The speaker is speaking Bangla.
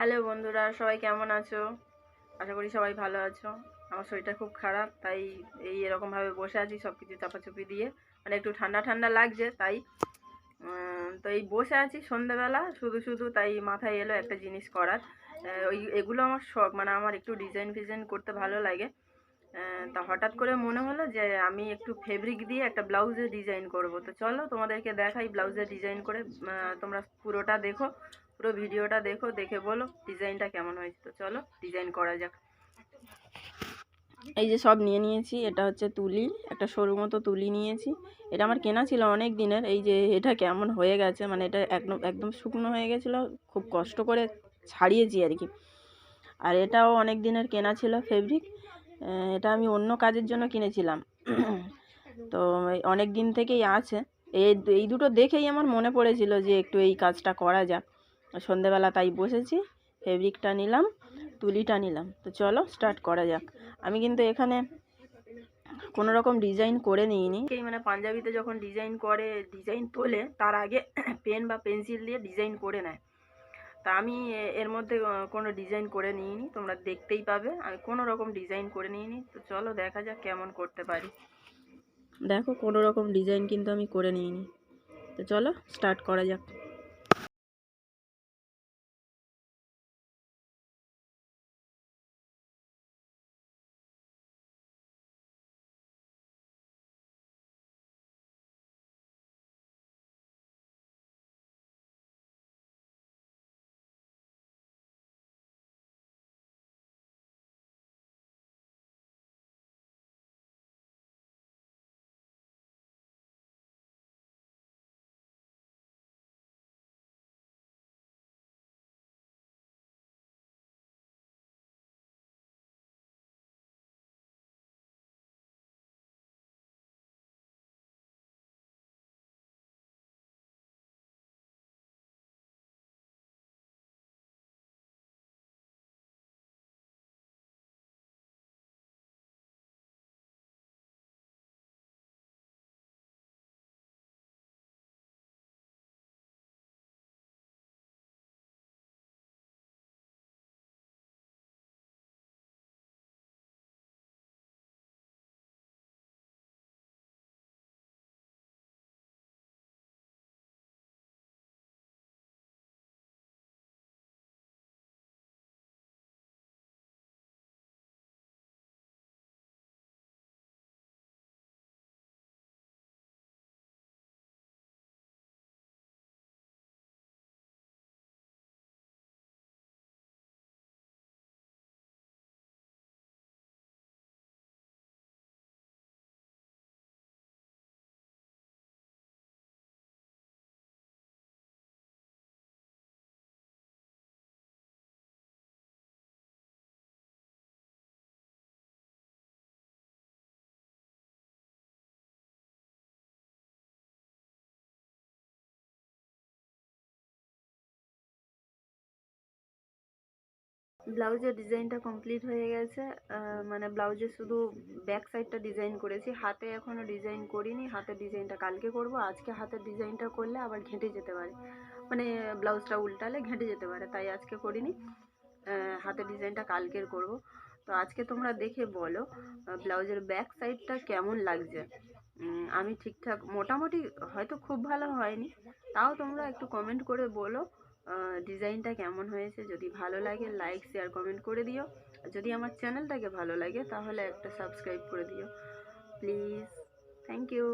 হ্যালো বন্ধুরা, সবাই কেমন আছো? আশা করি সবাই ভালো আছো। আমার শরীরটা খুব খারাপ, তাই এরকমভাবে বসে আছি সব কিছু চাপাচুপি দিয়ে। মানে একটু ঠান্ডা ঠান্ডা লাগছে, তাই তো এই বসে আছি সন্ধ্যেবেলা শুধু শুধু, তাই মাথায় এলো একটা জিনিস করার। এগুলো আমার শখ, মানে আমার একটু ডিজাইন ফিজাইন করতে ভালো লাগে। তা হঠাৎ করে মনে হলো যে আমি একটু ফেব্রিক দিয়ে একটা ব্লাউজে ডিজাইন করব। তো চলো তোমাদেরকে দেখাই ব্লাউজে ডিজাইন করে। তোমরা পুরোটা দেখো, পুরো ভিডিওটা দেখো, দেখে বলো ডিজাইনটা কেমন হয়েছে। তো চলো ডিজাইন করা যাক। এই যে সব নিয়ে নিয়েছি, এটা হচ্ছে তুলি, একটা সরু মতো তুলি নিয়েছি। এটা আমার কেনা ছিল অনেক দিনের। এই যে এটা কেমন হয়ে গেছে, মানে এটা একদম একদম শুকনো হয়ে গেছিলো, খুব কষ্ট করে ছাড়িয়েছি আর কি। আর এটাও অনেক দিনের কেনা ছিল ফেব্রিক। এটা আমি অন্য কাজের জন্য কিনেছিলাম। তো অনেক দিন থেকেই আছে। এই দুটো দেখেই আমার মনে পড়েছিল যে একটু এই কাজটা করা যাক। সন্ধেবেলা তাই বসেছি, ফেব্রিকটা নিলাম, তুলিটা নিলাম। তো চলো স্টার্ট করা যাক। আমি কিন্তু এখানে কোনো রকম ডিজাইন করে নিইনি। মানে পাঞ্জাবিতে যখন ডিজাইন করে, ডিজাইন তোলে, তার আগে পেন বা পেন্সিল দিয়ে ডিজাইন করে নেয়। তা আমি এর মধ্যে কোনো ডিজাইন করে নিইনি, তোমরা দেখতেই পাবে আমি কোনো রকম ডিজাইন করে নিইনি। তো চলো দেখা যাক কেমন করতে পারি। দেখো কোনো রকম ডিজাইন কিন্তু আমি করে নিইনি। তো চলো স্টার্ট করা যাক। ব্লাউজের ডিজাইনটা কমপ্লিট হয়ে গেছে। মানে ব্লাউজে শুধু ব্যাক সাইডটা ডিজাইন করেছি, হাতে এখনও ডিজাইন করিনি। হাতের ডিজাইনটা কালকে করব। আজকে হাতের ডিজাইনটা করলে আবার ঘেঁটে যেতে পারে, মানে ব্লাউজটা উল্টালে ঘেঁটে যেতে পারে, তাই আজকে করিনি। হাতের ডিজাইনটা কালকের করব। তো আজকে তোমরা দেখে বলো ব্লাউজের ব্যাক সাইডটা কেমন লাগছে। আমি ঠিকঠাক মোটামুটি, হয়তো খুব ভালো হয়নি, তাও তোমরা একটু কমেন্ট করে বলো ডিজাইনটা কেমন হয়েছে। যদি ভালো লাগে লাইক শেয়ার কমেন্ট করে দিও। যদি আমার চ্যানেলটাকে ভালো লাগে তাহলে একটা সাবস্ক্রাইব করে দিও প্লিজ। Thank you.